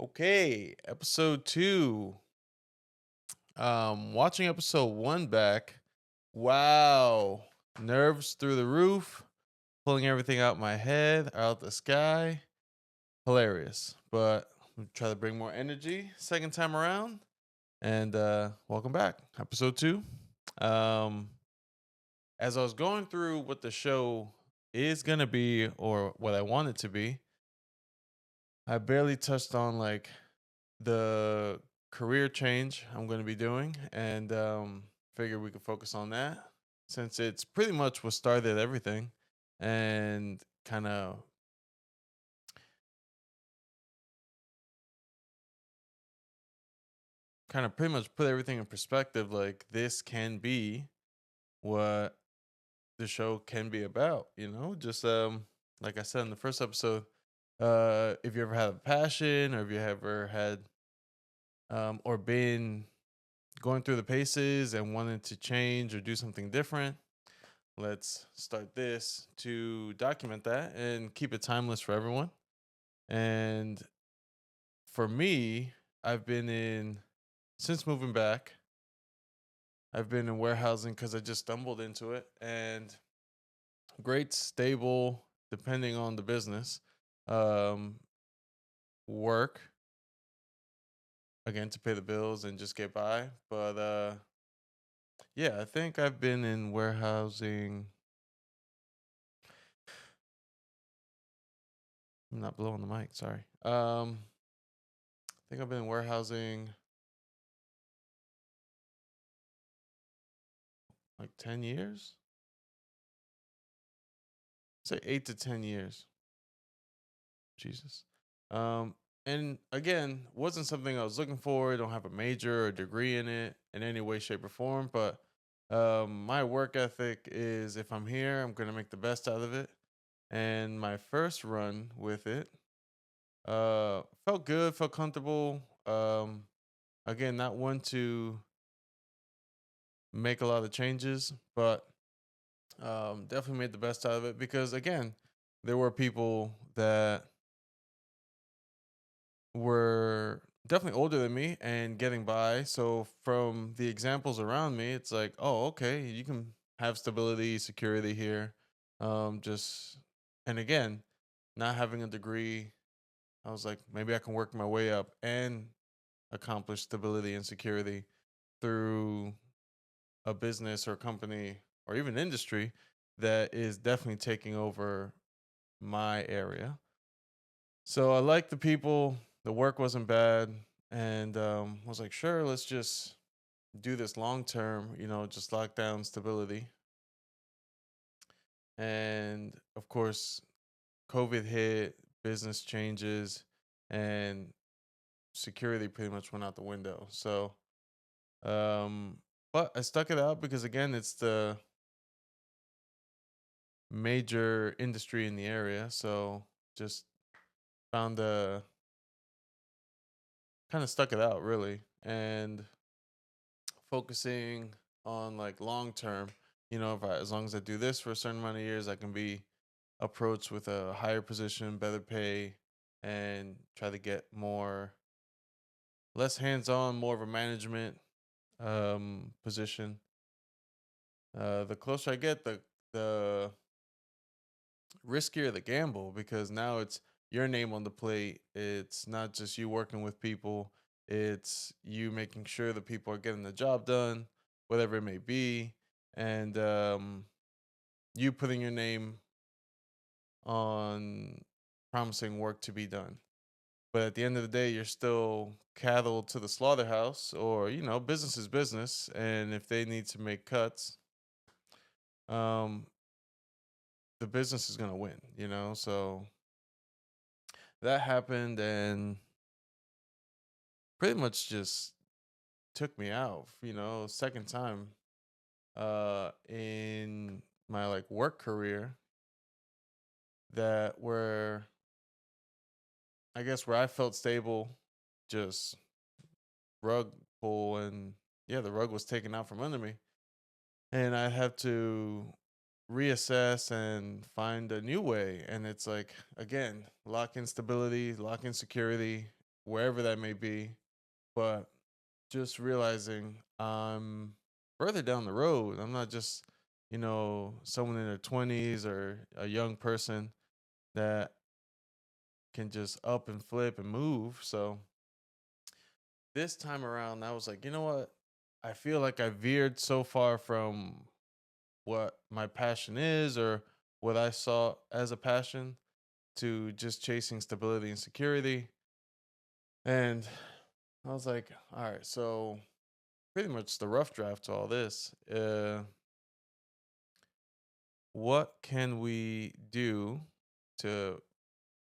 Okay, episode 2. Watching episode 1 back. Wow. Nerves through the roof, pulling everything out my head, out the sky. Hilarious. But I'm try to bring more energy second time around. And welcome back. Episode 2. Um as I was going through what the show is gonna be or what I want it to be, I barely touched on like the career change I'm going to be doing, and figure we could focus on that since it's pretty much what started everything, and kind of pretty much put everything in perspective. Like this can be what the show can be about. Just like I said in the first episode, if you ever had a passion, or if you ever had or been going through the paces and wanting to change or do something different, let's start this to document that and keep it timeless for everyone. And for me, I've been in, since moving back, I've been in warehousing because I just stumbled into it, and great, stable, depending on the business, um, work, again, to pay the bills and just get by. But yeah, I think I've been in warehousing. I'm not blowing the mic, sorry. I think I've been in warehousing like 10 years. Say 8 to 10 years. Jesus. Um, and again, wasn't something I was looking for. I don't have a major or degree in it in any way, shape, or form. But my work ethic is, if I'm here, I'm gonna make the best out of it. And my first run with it, felt good, felt comfortable. Again, not one to make a lot of changes, but definitely made the best out of it because, again, there were people that were definitely older than me and getting by. So from the examples around me, it's like, oh, okay, you can have stability, security here. Just and again, not having a degree, I was like, maybe I can work my way up and accomplish stability and security through a business or company or even industry that is definitely taking over my area. So I liked the people. The work wasn't bad, and was like, sure, let's just do this long term. Just lock down stability. And of course, COVID hit, business changes, and security pretty much went out the window. So, um, but I stuck it out because, again, it's the major industry in the area. So just found a kind of stuck it out really, and focusing on like long term. If as long as I do this for a certain amount of years, I can be approached with a higher position, better pay, and try to get less hands on, more of a management position. The closer I get, the riskier the gamble, because now it's your name on the plate. It's not just you working with people, it's you making sure the people are getting the job done, whatever it may be, and you putting your name on promising work to be done. But at the end of the day, you're still cattle to the slaughterhouse, or business is business, and if they need to make cuts, um, the business is gonna win. So that happened, and pretty much just took me out, second time in my like work career, that where I guess where I felt stable, just rug pull, and yeah, the rug was taken out from under me, and I have to reassess and find a new way. And it's like, again, lock in stability, lock in security, wherever that may be. But just realizing I'm further down the road. I'm not just, someone in their 20s or a young person that can just up and flip and move. So this time around, I was like, you know what? I feel like I veered so far from what my passion is or what I saw as a passion to just chasing stability and security. And I was like, all right, so pretty much the rough draft to all this. What can we do to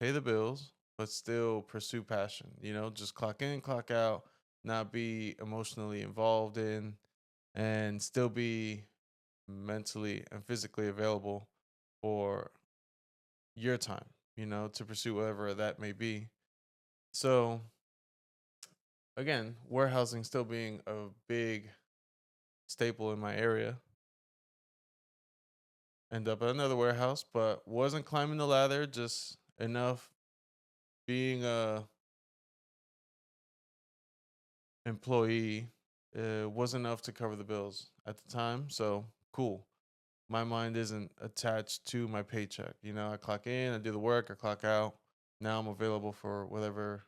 pay the bills, but still pursue passion? Just clock in, clock out, not be emotionally involved in, and still be mentally and physically available for your time, to pursue whatever that may be. So, again, warehousing still being a big staple in my area. End up at another warehouse, but wasn't climbing the ladder, just enough being a employee was enough to cover the bills at the time. So cool. My mind isn't attached to my paycheck. I clock in, I do the work, I clock out. Now I'm available for whatever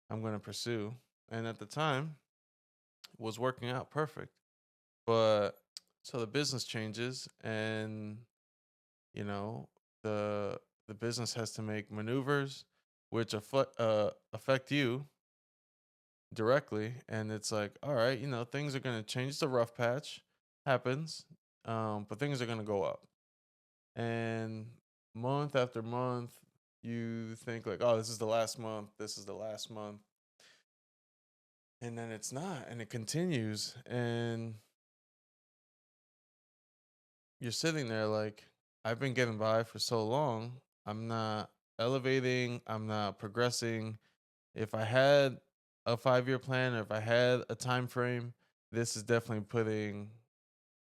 I'm going to pursue. And at the time, was working out perfect. But so the business changes, and you know the the business has to make maneuvers which affect you directly, and it's like, all right, things are going to change. The rough patch happens, but things are going to go up, and month after month you think like, oh, this is the last month, this is the last month, and then it's not, and it continues, and you're sitting there like, I've been getting by for so long, I'm not elevating, I'm not progressing. If I had a 5-year plan, or if I had a time frame, this is definitely putting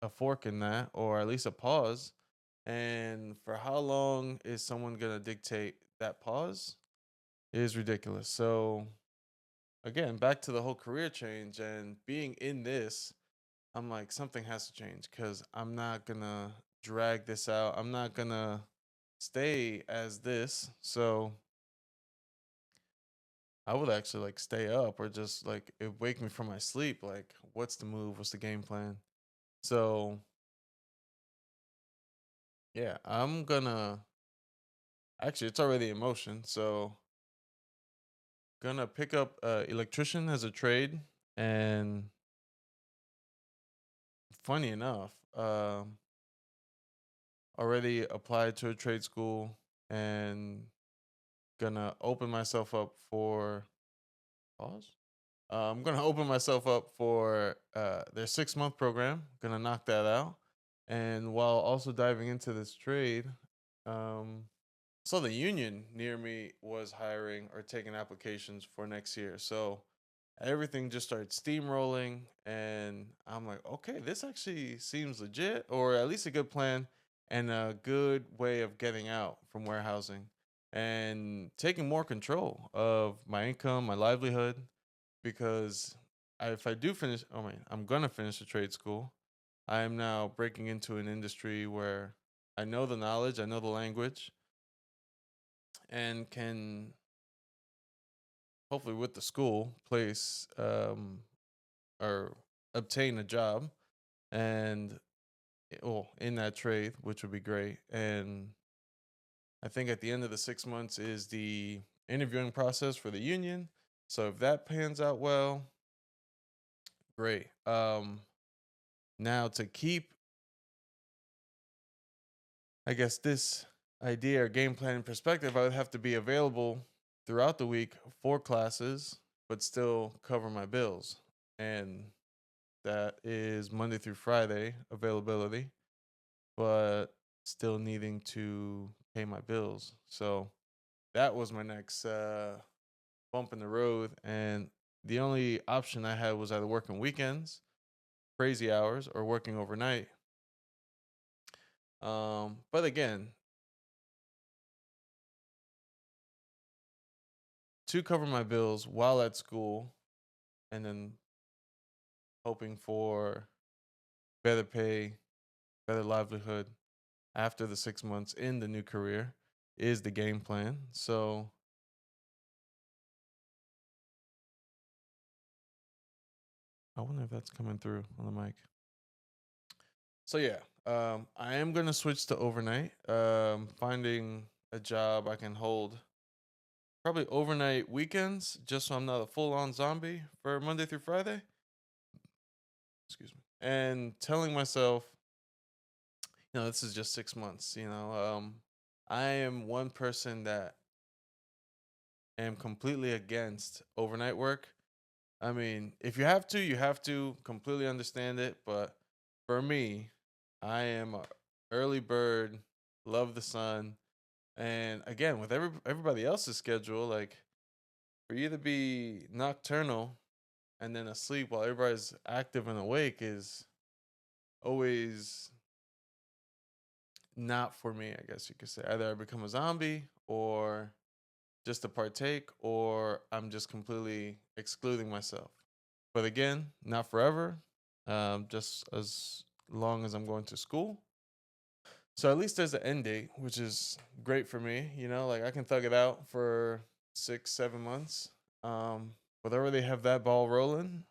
a fork in that, or at least a pause. And for how long is someone going to dictate that pause is ridiculous. So again, back to the whole career change and being in this, I'm like, something has to change, because I'm not going to drag this out. I'm not going to stay as this. So I would actually like stay up, or just like it wake me from my sleep. Like, what's the move? What's the game plan? So yeah, I'm gonna actually, it's already in motion. So gonna pick up electrician as a trade, and funny enough, already applied to a trade school, and gonna open myself up for pause. I'm gonna open myself up for their 6-month program. Gonna knock that out, and while also diving into this trade, um, so the union near me was hiring or taking applications for next year. So everything just started steamrolling, and I'm like, okay, this actually seems legit, or at least a good plan and a good way of getting out from warehousing and taking more control of my income, my livelihood, because if I do finish, I'm gonna finish the trade school. I am now breaking into an industry where I know the knowledge, I know the language, and can hopefully with the school place or obtain a job, and well, in that trade, which would be great. And I think at the end of the 6 months is the interviewing process for the union. So if that pans out well, great. Now to keep, I guess, this idea or game plan in perspective, I would have to be available throughout the week for classes, but still cover my bills. And that is Monday through Friday availability, but still needing to pay my bills. So that was my next bump in the road. And the only option I had was either working weekends, crazy hours, or working overnight. But again, to cover my bills while at school, and then hoping for better pay, better livelihood after the 6 months in the new career is the game plan. So I wonder if that's coming through on the mic. So yeah, I am gonna switch to overnight. Finding a job I can hold probably overnight weekends, just so I'm not a full-on zombie for Monday through Friday. Excuse me. And telling myself, this is just 6 months. I am one person that am completely against overnight work. I mean, if you have to, you have to. Completely understand it, but for me, I am a early bird, love the sun, and again, with everybody else's schedule, like for you to be nocturnal and then asleep while everybody's active and awake is always not for me, I guess you could say. Either I become a zombie or just to partake, or I'm just completely excluding myself. But again, not forever, just as long as I'm going to school. So at least there's an end date, which is great for me. Like I can thug it out for 6, 7 months. But I already have that ball rolling,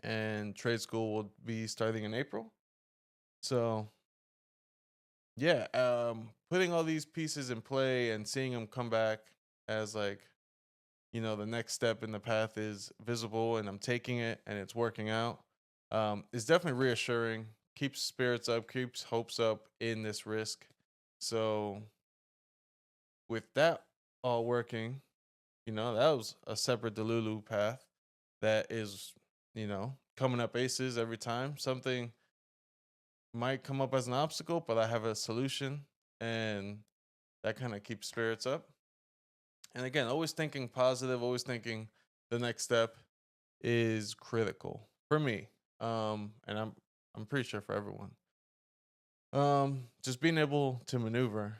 and trade school will be starting in April. So yeah, putting all these pieces in play and seeing them come back as like, the next step in the path is visible and I'm taking it and it's working out. Is definitely reassuring, keeps spirits up, keeps hopes up in this risk. So with that all working, that was a separate Delulu path that is, coming up aces every time. Something might come up as an obstacle, but I have a solution, and that kind of keeps spirits up. And again, always thinking positive, always thinking the next step is critical for me. And I'm pretty sure for everyone. Just being able to maneuver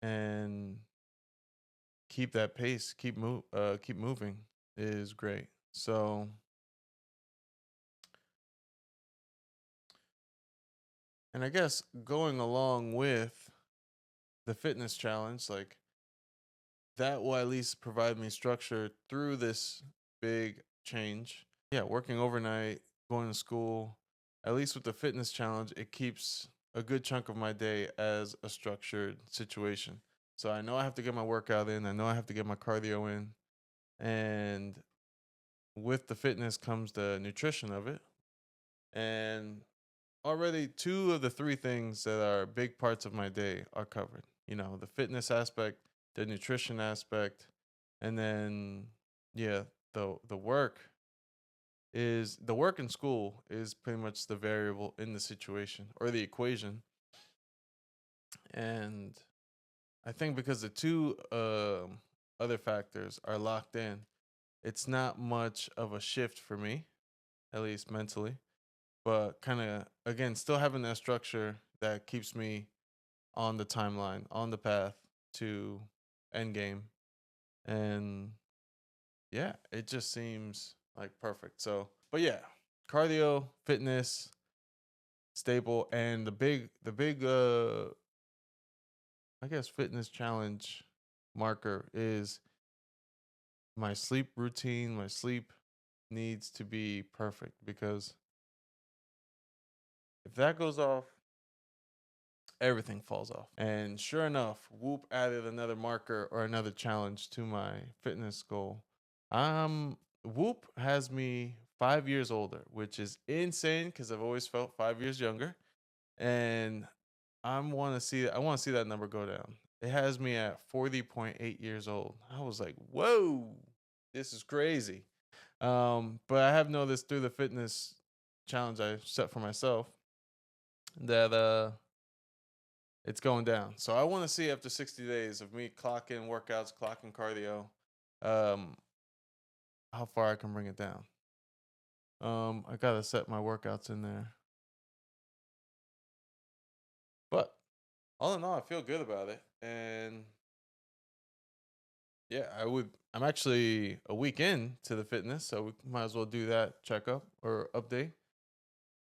and keep that pace, keep moving is great. So, and I guess going along with the fitness challenge, like that will at least provide me structure through this big change. Yeah, working overnight, going to school, at least with the fitness challenge, it keeps a good chunk of my day as a structured situation. So I know I have to get my workout in, I know I have to get my cardio in, and with the fitness comes the nutrition of it. And already two of the three things that are big parts of my day are covered. The fitness aspect, the nutrition aspect, and then yeah, the work in school is pretty much the variable in the situation or the equation. And I think because the two other factors are locked in, it's not much of a shift for me, at least mentally. But kind of again, still having that structure that keeps me on the timeline, on the path to end game. And yeah, it just seems like perfect. So, but yeah, cardio, fitness, stable, and the big I guess fitness challenge marker is my sleep routine. My sleep needs to be perfect, because if that goes off, everything falls off. And sure enough, Whoop added another marker or another challenge to my fitness goal. Whoop has me 5 years older, which is insane because I've always felt 5 years younger. And I want to see that number go down. It has me at 40.8 years old. I was like, whoa, this is crazy. But I have noticed through the fitness challenge I set for myself that it's going down. So I want to see after 60 days of me clocking workouts, clocking cardio, um, how far I can bring it down. I gotta set my workouts in there. But all in all, I feel good about it. And Yeah, I'm actually a week in to the fitness, so we might as well do that checkup or update.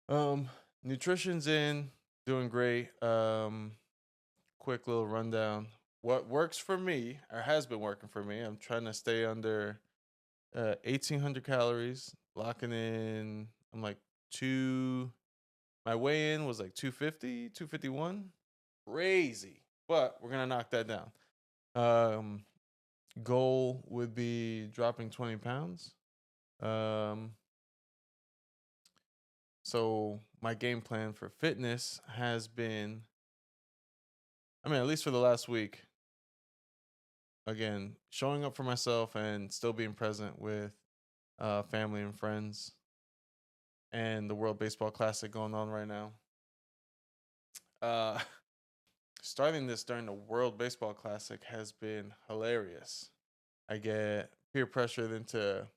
Um, Nutrition's in, doing great. Quick little rundown. What works for me, or has been working for me, I'm trying to stay under 1,800 calories, locking in. I'm like two. My weigh in was like 250, 251. Crazy, but we're gonna knock that down. Um, Goal would be dropping 20 pounds. Um, so my game plan for fitness has been, I mean, at least for the last week, again, showing up for myself and still being present with family and friends and the World Baseball Classic going on right now. Uh, Starting this during the World Baseball Classic has been hilarious. I get peer pressured into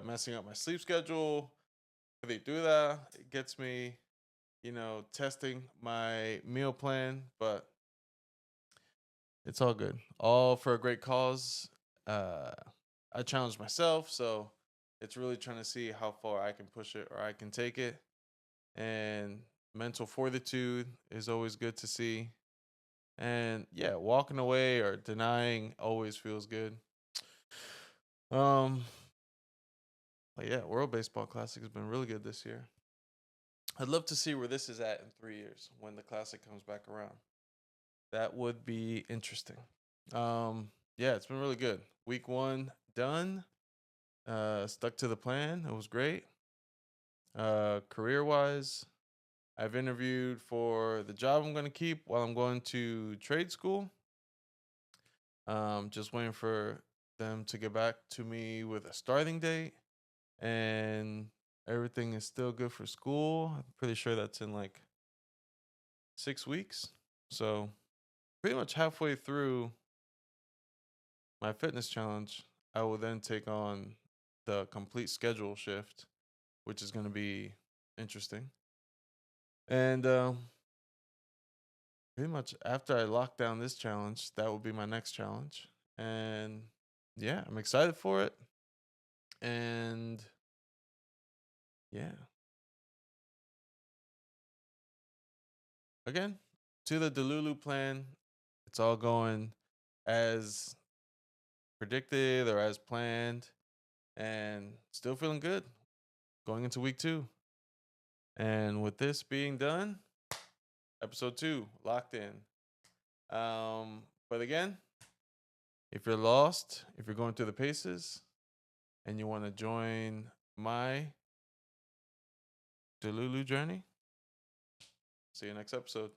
messing up my sleep schedule. If they do that, it gets me, testing my meal plan, but it's all good. All for a great cause. Uh, I challenged myself, so it's really trying to see how far I can push it or I can take it. And mental fortitude is always good to see. And yeah, walking away or denying always feels good. Um, but yeah, World Baseball Classic has been really good this year. I'd love to see where this is at in 3 years when the classic comes back around. That would be interesting. Yeah, it's been really good. Week one done. Stuck to the plan. It was great. Career wise, I've interviewed for the job I'm going to keep while I'm going to trade school. Just waiting for them to get back to me with a starting date, and everything is still good for school. I'm pretty sure that's in like 6 weeks. So, pretty much halfway through my fitness challenge, I will then take on the complete schedule shift, which is going to be interesting. And pretty much after I lock down this challenge, that will be my next challenge. And yeah, I'm excited for it. And yeah, again, to the Delulu plan, it's all going as predicted or as planned, and still feeling good going into week two. And with this being done, episode 2 locked in. But again, if you're lost, if you're going through the paces, and you want to join my Delulu journey, see you next episode.